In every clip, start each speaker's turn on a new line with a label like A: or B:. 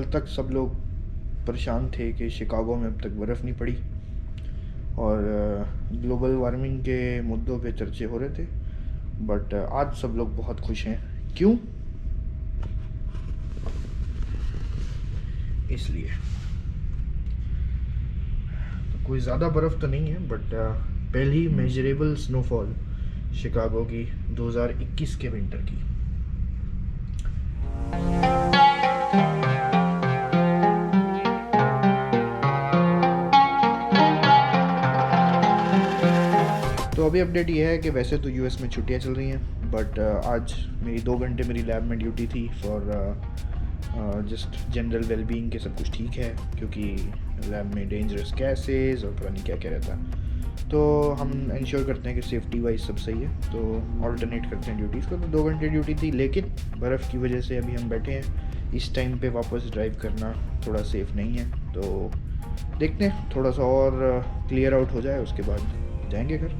A: कल तक सब लोग परेशान थे कि शिकागो में अब तक बर्फ़ नहीं पड़ी और ग्लोबल वार्मिंग के मुद्दों पे चर्चे हो रहे थे, बट आज सब लोग बहुत खुश हैं। क्यों? इसलिए तो कोई ज़्यादा बर्फ़ तो नहीं है, बट पहली मेजरेबल स्नोफॉल शिकागो की 2021 के विंटर की। तो अभी अपडेट ये है कि वैसे तो यूएस में छुट्टियां चल रही हैं, बट आज मेरी 2 घंटे मेरी लैब में ड्यूटी थी फॉर जस्ट जनरल वेलबींग के सब कुछ ठीक है, क्योंकि लैब में डेंजरस गैसेस और पता नहीं क्या क्या रहता है, तो हम इंश्योर करते हैं कि सेफ्टी वाइज सब सही है, तो ऑल्टरनेट करते हैं ड्यूटीज़ को। तो 2 घंटे ड्यूटी थी, लेकिन बर्फ़ की वजह से अभी हम बैठे हैं। इस टाइम पे वापस ड्राइव करना थोड़ा सेफ़ नहीं है, तो देखते हैं थोड़ा सा और क्लियर आउट हो जाए, उसके बाद जाएंगे घर।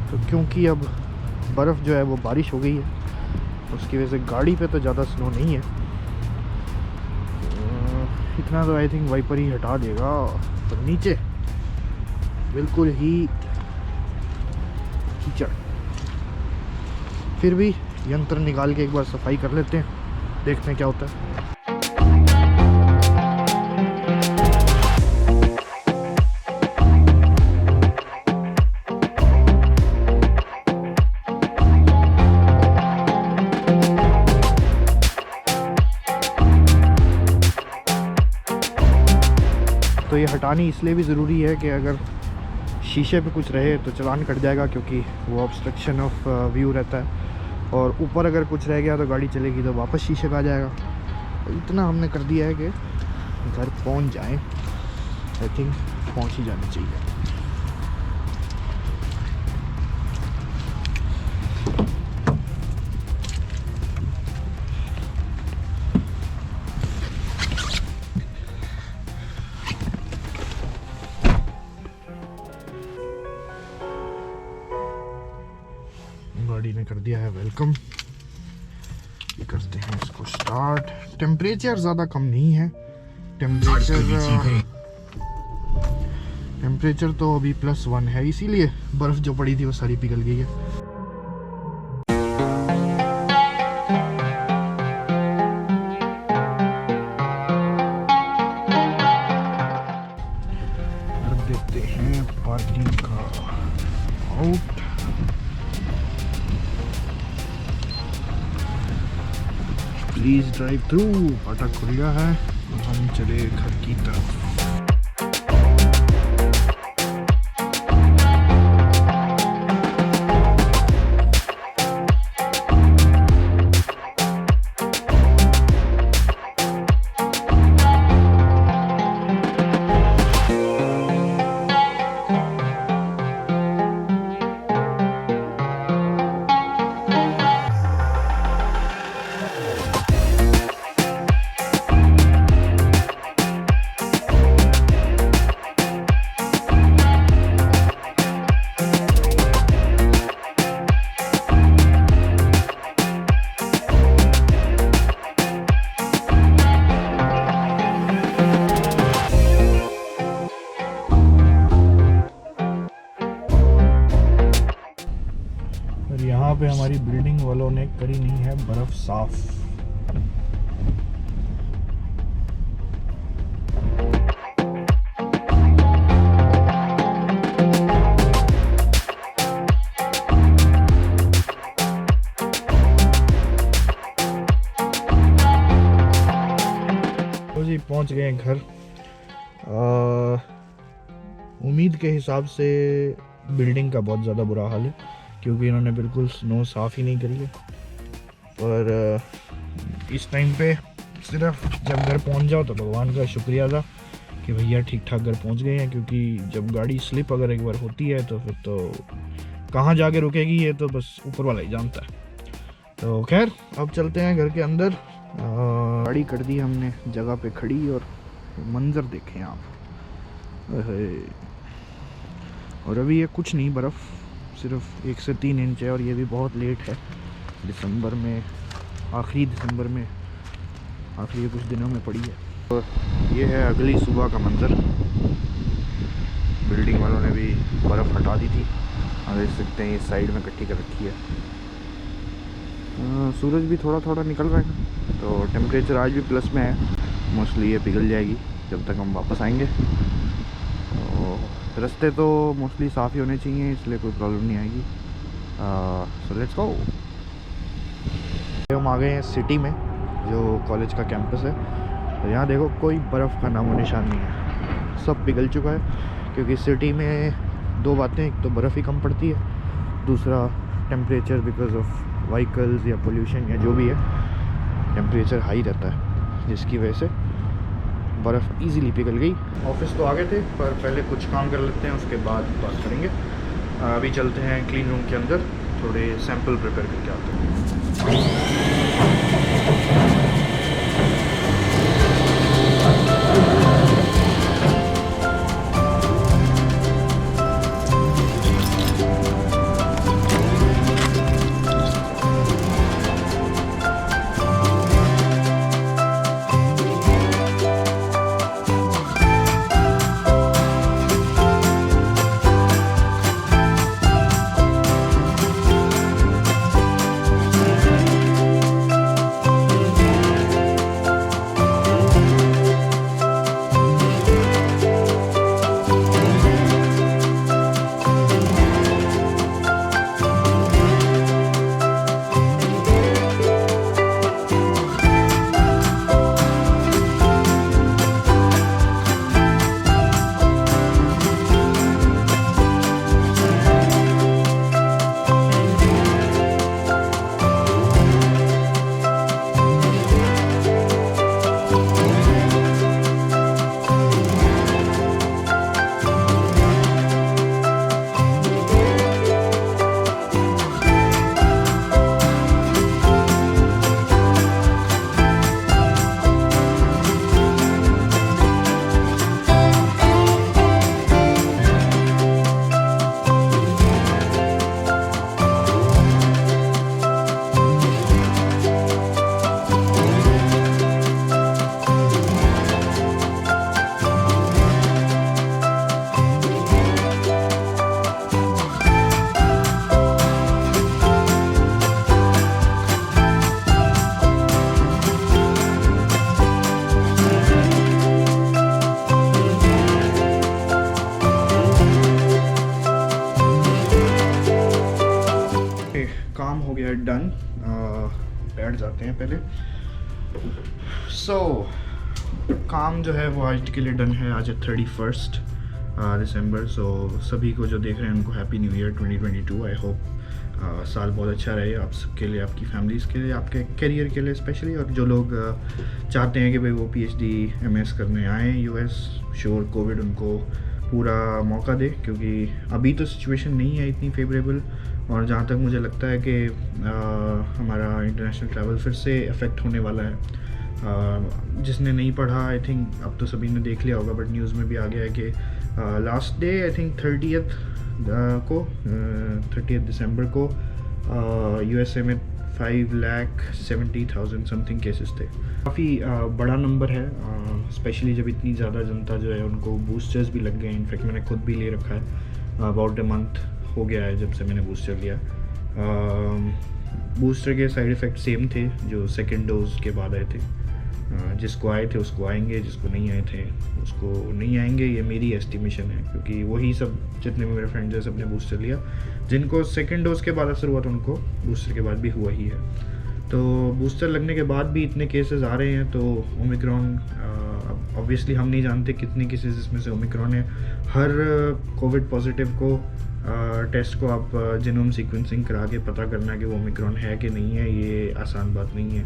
A: तो क्योंकि अब बर्फ़ जो है वो बारिश हो गई है, उसकी वजह से गाड़ी पे तो ज़्यादा स्नो नहीं है, इतना तो आई थिंक वाइपर ही हटा देगा, पर नीचे बिल्कुल ही कीचड़। फिर भी यंत्र निकाल के एक बार सफाई कर लेते हैं, देखते हैं क्या होता है। तो ये हटानी इसलिए भी ज़रूरी है कि अगर शीशे पे कुछ रहे तो चालान कट जाएगा, क्योंकि वो ऑब्स्ट्रक्शन ऑफ व्यू रहता है, और ऊपर अगर कुछ रह गया तो गाड़ी चलेगी तो वापस शीशे पे आ जाएगा। तो इतना हमने कर दिया है कि घर पहुंच जाएं, आई थिंक पहुंच ही जाना चाहिए। गाड़ी ने कर दिया है वेलकम। ये करते हैं इसको स्टार्ट। टेम्परेचर ज़्यादा कम नहीं है, टेम्परेचर तो अभी +1 है, इसीलिए बर्फ़ जो पड़ी थी वो सारी पिघल गई है। अब देखते हैं पार्किंग का आउट। Please drive through. फाटक खुल गया है, हम चले घर की तरफ। यहाँ पे हमारी बिल्डिंग वालों ने करी नहीं है बर्फ साफ। तो जी पहुंच गए हैं घर। उम्मीद के हिसाब से बिल्डिंग का बहुत ज़्यादा बुरा हाल है, क्योंकि इन्होंने बिल्कुल स्नो साफ़ ही नहीं करी है। पर इस टाइम पे सिर्फ जब घर पहुंच जाओ तो भगवान का शुक्रिया था कि भैया ठीक ठाक घर पहुंच गए हैं, क्योंकि जब गाड़ी स्लिप अगर एक बार होती है तो फिर तो कहाँ जाके रुकेगी ये तो बस ऊपर वाला ही जानता है। तो खैर अब चलते हैं घर के अंदर। गाड़ी कर दी हमने जगह पे खड़ी और मंजर देखें आप, और अभी ये कुछ नहीं, बर्फ़ सिर्फ 1 से 3 इंच है, और ये भी बहुत लेट है। दिसंबर में, आखिरी दिसंबर में, आखिरी कुछ दिनों में पड़ी है। तो ये है अगली सुबह का मंज़र। बिल्डिंग वालों ने भी बर्फ़ हटा दी थी, आप देख सकते हैं इस साइड में इकट्ठी कर रखी है। सूरज भी थोड़ा थोड़ा निकल रहा है, तो टेम्परेचर आज भी प्लस में है। मोस्टली ये पिघल जाएगी जब तक हम वापस आएंगे। तो रास्ते तो मोस्टली साफ़ ही होने चाहिए, इसलिए कोई प्रॉब्लम नहीं आएगी। So let's go. हम आ गए हैं सिटी में, जो कॉलेज का कैंपस है। तो यहाँ देखो कोई बर्फ़ का नामो निशान नहीं है, सब पिघल चुका है। क्योंकि सिटी में दो बातें, एक तो बर्फ़ ही कम पड़ती है, दूसरा टेम्परेचर बिकॉज ऑफ व्हीकल्स या पोल्यूशन या जो भी है, टेम्परेचर हाई रहता है, जिसकी वजह से बर्फ़ इजीली पिघल गई। ऑफिस तो आ गए थे, पर पहले कुछ काम कर लेते हैं, उसके बाद बात करेंगे। अभी चलते हैं क्लीन रूम के अंदर, थोड़े सैंपल प्रिपेयर करके आते हैं। काम हो गया डन, बैठ जाते हैं पहले। काम जो है वो आज के लिए डन है। आज है 31 दिसंबर। सभी को जो देख रहे हैं उनको happy new year 2022। I hope साल बहुत अच्छा रहे आप सबके लिए, आपकी फैमिलीज़ के लिए, आपके करियर के लिए स्पेशली। और जो लोग चाहते हैं कि भाई वो PhD MS करने आए US, श्योर कोविड उनको पूरा मौका दे, क्योंकि अभी तो सिचुएशन नहीं है इतनी फेवरेबल। और जहाँ तक मुझे लगता है कि हमारा इंटरनेशनल ट्रैवल फिर से अफेक्ट होने वाला है। जिसने नहीं पढ़ा, आई थिंक अब तो सभी ने देख लिया होगा, बट न्यूज़ में भी आ गया है कि लास्ट डे आई थिंक 30 दिसंबर को USA में 5,70,000 समथिंग केसेस थे। काफ़ी बड़ा नंबर है, स्पेशली जब इतनी ज़्यादा जनता जो है उनको बूस्टर्स भी लग गए। इनफैक्ट मैंने खुद भी ले रखा है, अबाउट अ मंथ हो गया है जब से मैंने बूस्टर लिया। बूस्टर के साइड इफ़ेक्ट सेम थे जो सेकेंड डोज के बाद आए थे। जिसको आए थे उसको आएंगे, जिसको नहीं आए थे उसको नहीं आएंगे, ये मेरी एस्टिमेशन है। क्योंकि वही सब जितने भी मेरे फ्रेंड्स हैं सब ने बूस्टर लिया। जिनको सेकेंड डोज के बाद असर हुआ था उनको बूस्टर के बाद भी हुआ ही है। तो बूस्टर लगने के बाद भी इतने केसेस आ रहे हैं, तो ओमिक्रॉन ऑब्वियसली हम नहीं जानते कितने केसेस इसमें से ओमिक्रॉन है। हर कोविड पॉजिटिव को टेस्ट को आप जीनोम सीक्वेंसिंग करा के पता करना कि वो ओमिक्रॉन है कि नहीं है, ये आसान बात नहीं है,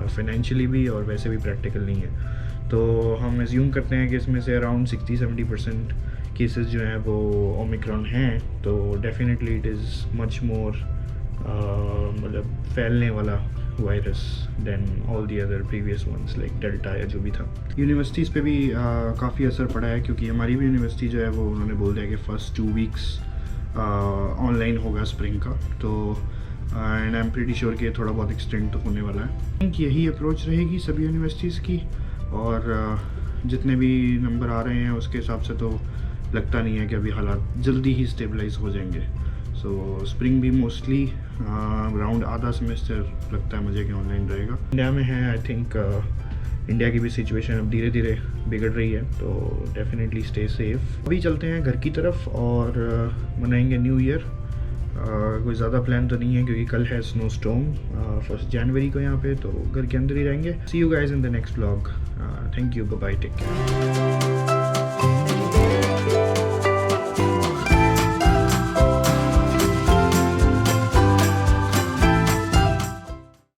A: फाइनेंशियली भी और वैसे भी प्रैक्टिकल नहीं है। तो हम एज्यूम करते हैं कि इसमें से अराउंड 60-70% केसेस जो हैं वो ओमिक्रॉन हैं। तो definitely it is much more मतलब फैलने वाला virus than all the other previous ones like delta या जो भी था। यूनिवर्सिटीज़ पे भी काफ़ी असर पड़ा है, क्योंकि हमारी भी यूनिवर्सिटी जो है वो उन्होंने बोल दिया कि फ़र्स्ट 2 वीक्स ऑनलाइन होगा स्प्रिंग का। तो and I am pretty sure कि थोड़ा बहुत एक्सटेंड तो होने वाला है। यही अप्रोच रहेगी सभी यूनिवर्सिटीज़ की, और जितने भी नंबर आ रहे हैं उसके हिसाब से तो लगता नहीं है कि अभी हालात जल्दी ही स्टेबलाइज हो जाएंगे। सो स्प्रिंग भी मोस्टली अराउंड आधा सेमेस्टर लगता है मुझे कि ऑनलाइन रहेगा। इंडिया में है, आई थिंक इंडिया की भी सिचुएशन अब धीरे धीरे बिगड़ रही है, तो डेफिनेटली स्टे सेफ। अभी चलते हैं घर की तरफ और मनाएंगे न्यू ईयर। कोई ज़्यादा प्लान तो नहीं है क्योंकि कल है स्नो स्टॉर्म 1 जनवरी को यहाँ पे, तो घर के अंदर ही रहेंगे। See you guys in the next vlog. Thank you, bye bye, take care.